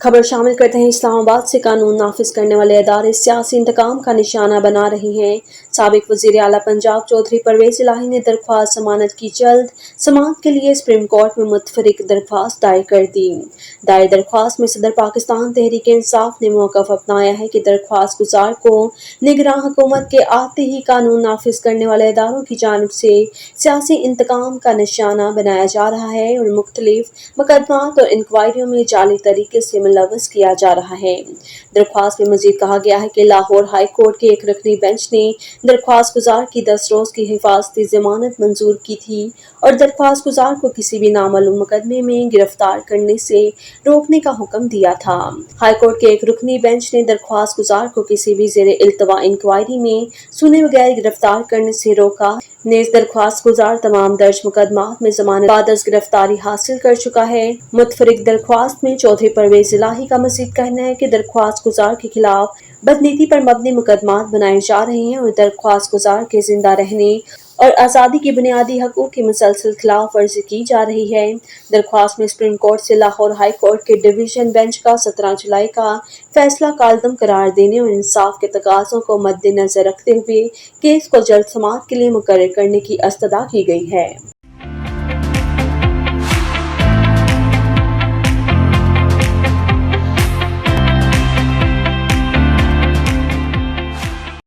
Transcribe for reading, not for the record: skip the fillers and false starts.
खबर शामिल करते हैं। इस्लामाबाद से कानून नाफिज करने वाले अदारे सियासी इंतकाम का निशाना बना रहे हैं। साबिक वजीर आला पंजाब चौधरी परवेज इलाही ने दरख्वास्त जमानत की जल्द समाअत के लिए सुप्रीम कोर्ट में मुतफरिक दरख्वास्त दायर कर दी। दायर दरख्वास्त में सदर पाकिस्तान तहरीक इंसाफ ने मौक़िफ़ अपनाया है कि दरख्वास्त गुजार को निगरान हुकूमत के आते ही कानून नाफिज करने वाले अदारों की जानिब से सियासी इंतकाम का निशाना बनाया जा रहा है और मुख्तलिफ मुकदमात और इंक्वायरियों में जाली तरीके से मुलव्वस किया जा रहा है। दरख्वास्त में मजीद कहा गया है कि लाहौर हाई कोर्ट के एक रुकनी बेंच ने दरख्वास्त गुजार की 10 रोज की हिफाजती जमानत मंजूर की थी और दरख्वास्त गुजार को किसी भी नामालूम मुकदमे में गिरफ्तार करने से रोकने का हुक्म दिया था। हाई कोर्ट के एक रुकनी बेंच ने दरख्वास्त गुजार को किसी भी ज़ेरे इल्तवा इंक्वायरी में सुने बगैर गिरफ्तार करने से रोका। नेज़ दरख्वास्त गुजार तमाम दर्ज मुकदमात में जमानत बाद गिरफ्तारी हासिल कर चुका है। मुतफरिक दरख्वास्त में चौधरी परवेज इलाही का मजीद कहना है कि दरख्वास्त गुजार के खिलाफ बदनीति पर मबनी मुकदमात बनाए जा रहे हैं और दरख्वास्त गुजार के जिंदा रहने और आज़ादी की बुनियादी हकूक़ की मुसलसल खिलाफ वर्जी की जा रही है। दरख्वास्त में सुप्रीम कोर्ट से लाहौर हाई कोर्ट के डिवीजन बेंच का 17 जुलाई का फैसला कालदम करार देने और इंसाफ के तकाज़ों को मद्देनजर रखते हुए केस को जल्द समाअत के लिए मुकर्रर करने की इस्तदा की गई है।